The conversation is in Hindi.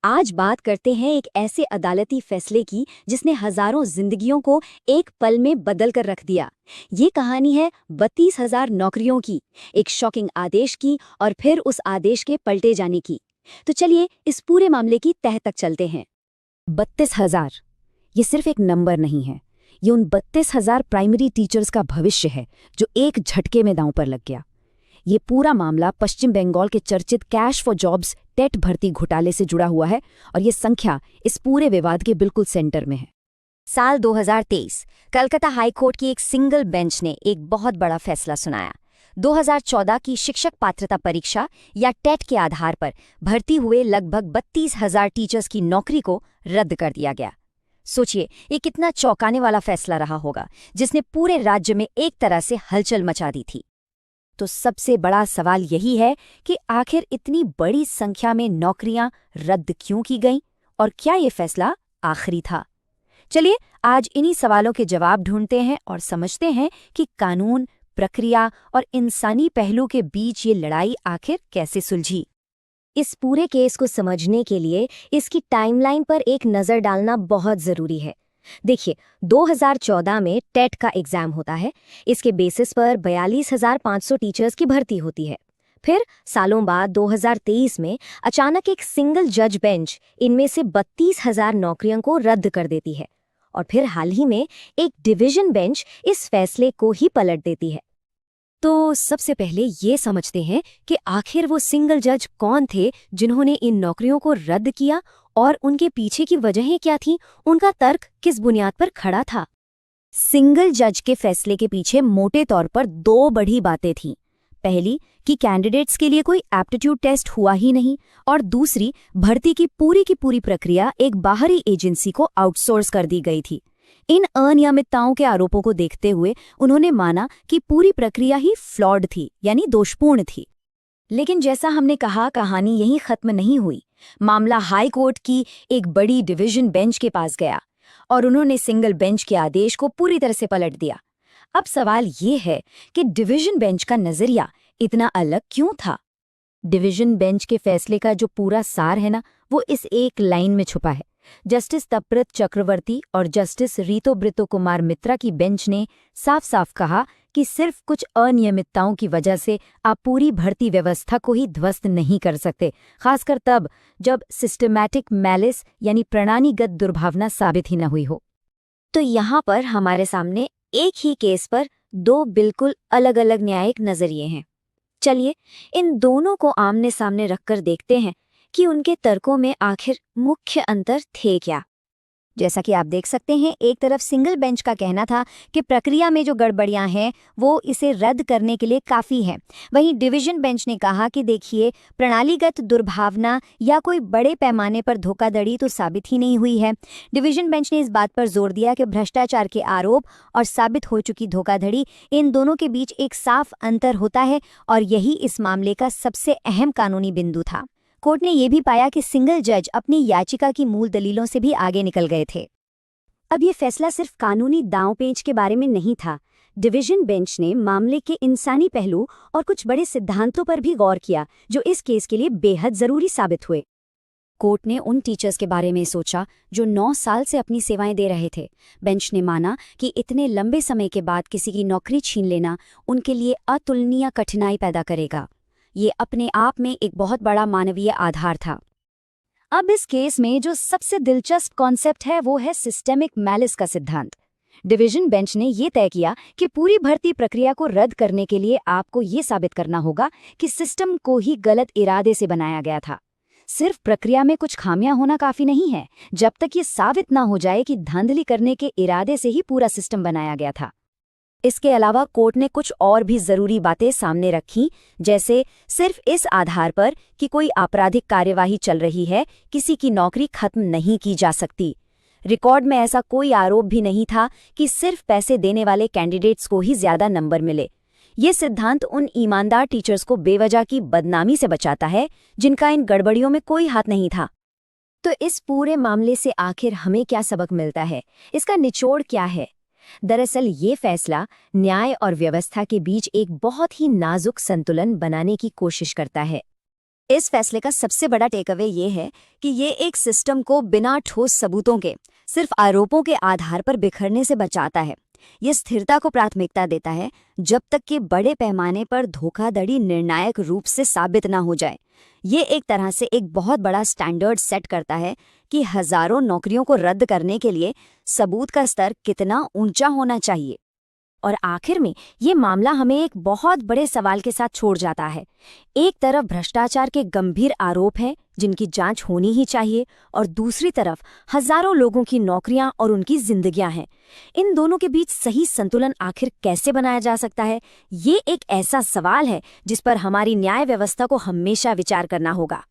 आज बात करते हैं एक ऐसे अदालती फैसले की जिसने हजारों जिंदगियों को एक पल में बदल कर रख दिया। ये कहानी है 32,000 नौकरियों की, एक शॉकिंग आदेश की और फिर उस आदेश के पलटे जाने की। तो चलिए इस पूरे मामले की तह तक चलते हैं। 32,000 ये सिर्फ एक नंबर नहीं है, ये उन 32,000 प्राइमरी टीचर्स का भविष्य है जो एक झटके में दांव पर लग गया। ये पूरा मामला पश्चिम बंगाल के चर्चित कैश फॉर जॉब्स टेट भर्ती घोटाले से जुड़ा हुआ है और ये संख्या इस पूरे विवाद के बिल्कुल सेंटर में है। साल 2023 कलकत्ता हाई कोर्ट की एक सिंगल बेंच ने एक बहुत बड़ा फैसला सुनाया। 2014 की शिक्षक पात्रता परीक्षा या टेट के आधार पर भर्ती हुए लगभग 32,000 टीचर्स की नौकरी को रद्द कर दिया गया। सोचिए ये कितना चौंकाने वाला फैसला रहा होगा, जिसने पूरे राज्य में एक तरह से हलचल मचा दी थी। तो सबसे बड़ा सवाल यही है कि आखिर इतनी बड़ी संख्या में नौकरियां रद्द क्यों की गईं और क्या ये फैसला आखिरी था? चलिए आज इन्हीं सवालों के जवाब ढूंढते हैं और समझते हैं कि कानून, प्रक्रिया और इंसानी पहलू के बीच ये लड़ाई आखिर कैसे सुलझी। इस पूरे केस को समझने के लिए इसकी टाइमलाइन पर एक नज़र डालना बहुत ज़रूरी है। देखिए, 2014 में टेट का एग्जाम होता है। इसके बेसिस पर 42,500 टीचर्स की भर्ती होती है। फिर सालों बाद 2023 में अचानक एक सिंगल जज बेंच इनमें से 32,000 नौकरियों को रद्द कर देती है और फिर हाल ही में एक डिवीजन बेंच इस फैसले को ही पलट देती है। तो सबसे पहले ये समझते हैं कि आखिर वो सिंगल जज कौन थे जिन्होंने इन नौकरियों को रद्द किया और उनके पीछे की वजहें क्या थीं, उनका तर्क किस बुनियाद पर खड़ा था। सिंगल जज के फैसले के पीछे मोटे तौर पर दो बड़ी बातें थीं। पहली कि कैंडिडेट्स के लिए कोई एप्टीट्यूड टेस्ट हुआ ही नहीं और दूसरी भर्ती की पूरी प्रक्रिया एक बाहरी एजेंसी को आउटसोर्स कर दी गई थी। इन अनियमितताओं के आरोपों को देखते हुए उन्होंने माना कि पूरी प्रक्रिया ही फ्लॉड थी, यानी दोषपूर्ण थी। लेकिन जैसा हमने कहा, कहानी यहीं खत्म नहीं हुई। मामला हाई कोर्ट की एक बड़ी डिवीजन बेंच के पास गया और उन्होंने सिंगल बेंच के आदेश को पूरी तरह से पलट दिया। अब सवाल ये है कि डिवीजन बेंच का नजरिया इतना अलग क्यों था। डिवीजन बेंच के फैसले का जो पूरा सार है ना, वो इस एक लाइन में छुपा है। जस्टिस तपृत चक्रवर्ती और जस्टिस रीतो कुमार मित्रा की बेंच ने साफ साफ कहा कि सिर्फ कुछ अनियमितताओं की वजह से आप पूरी भर्ती व्यवस्था को ही ध्वस्त नहीं कर सकते, खासकर तब जब सिस्टमैटिक मैलिस यानी प्रणालीगत दुर्भावना साबित ही न हुई हो। तो यहाँ पर हमारे सामने एक ही केस पर दो बिल्कुल अलग अलग न्यायिक नजरिए हैं। चलिए इन दोनों को आमने सामने रखकर देखते हैं कि उनके तर्कों में आखिर मुख्य अंतर थे क्या। जैसा कि आप देख सकते हैं, एक तरफ सिंगल बेंच का कहना था कि प्रक्रिया में जो गड़बड़ियां हैं वो इसे रद्द करने के लिए काफ़ी है। वहीं डिवीजन बेंच ने कहा कि देखिए, प्रणालीगत दुर्भावना या कोई बड़े पैमाने पर धोखाधड़ी तो साबित ही नहीं हुई है। डिवीजन बेंच ने इस बात पर जोर दिया कि भ्रष्टाचार के आरोप और साबित हो चुकी धोखाधड़ी, इन दोनों के बीच एक साफ अंतर होता है और यही इस मामले का सबसे अहम कानूनी बिंदु था। कोर्ट ने यह भी पाया कि सिंगल जज अपनी याचिका की मूल दलीलों से भी आगे निकल गए थे। अब ये फैसला सिर्फ कानूनी दांव-पेच के बारे में नहीं था। डिवीजन बेंच ने मामले के इंसानी पहलू और कुछ बड़े सिद्धांतों पर भी गौर किया जो इस केस के लिए बेहद जरूरी साबित हुए। कोर्ट ने उन टीचर्स के बारे में सोचा जो 9 साल से अपनी सेवाएं दे रहे थे। बेंच ने माना कि इतने लंबे समय के बाद किसी की नौकरी छीन लेना उनके लिए अतुलनीय कठिनाई पैदा करेगा। ये अपने आप में एक बहुत बड़ा मानवीय आधार था। अब इस केस में जो सबसे दिलचस्प कॉन्सेप्ट है वो है सिस्टेमिक मैलिस का सिद्धांत। डिवीजन बेंच ने ये तय किया कि पूरी भर्ती प्रक्रिया को रद्द करने के लिए आपको ये साबित करना होगा कि सिस्टम को ही गलत इरादे से बनाया गया था। सिर्फ प्रक्रिया में कुछ खामियां होना काफी नहीं है, जब तक ये साबित ना हो जाए कि धांधली करने के इरादे से ही पूरा सिस्टम बनाया गया था। इसके अलावा कोर्ट ने कुछ और भी जरूरी बातें सामने रखीं, जैसे सिर्फ इस आधार पर कि कोई आपराधिक कार्यवाही चल रही है, किसी की नौकरी खत्म नहीं की जा सकती। रिकॉर्ड में ऐसा कोई आरोप भी नहीं था कि सिर्फ पैसे देने वाले कैंडिडेट्स को ही ज्यादा नंबर मिले। ये सिद्धांत उन ईमानदार टीचर्स को बेवजह की बदनामी से बचाता है जिनका इन गड़बड़ियों में कोई हाथ नहीं था। तो इस पूरे मामले से आखिर हमें क्या सबक मिलता है, इसका निचोड़ क्या है? दरअसल ये फैसला न्याय और व्यवस्था के बीच एक बहुत ही नाजुक संतुलन बनाने की कोशिश करता है। इस फैसले का सबसे बड़ा टेकअवे ये है कि ये एक सिस्टम को बिना ठोस सबूतों के सिर्फ आरोपों के आधार पर बिखरने से बचाता है। ये स्थिरता को प्राथमिकता देता है जब तक कि बड़े पैमाने पर धोखाधड़ी निर्णायक रूप से साबित ना हो जाए। ये एक तरह से एक बहुत बड़ा स्टैंडर्ड सेट करता है कि हजारों नौकरियों को रद्द करने के लिए सबूत का स्तर कितना ऊंचा होना चाहिए। और आखिर में ये मामला हमें एक बहुत बड़े सवाल के साथ छोड़ जाता है। एक तरफ भ्रष्टाचार के गंभीर आरोप हैं जिनकी जांच होनी ही चाहिए, और दूसरी तरफ हजारों लोगों की नौकरियां और उनकी जिंदगियां हैं। इन दोनों के बीच सही संतुलन आखिर कैसे बनाया जा सकता है, ये एक ऐसा सवाल है जिस पर हमारी न्याय व्यवस्था को हमेशा विचार करना होगा।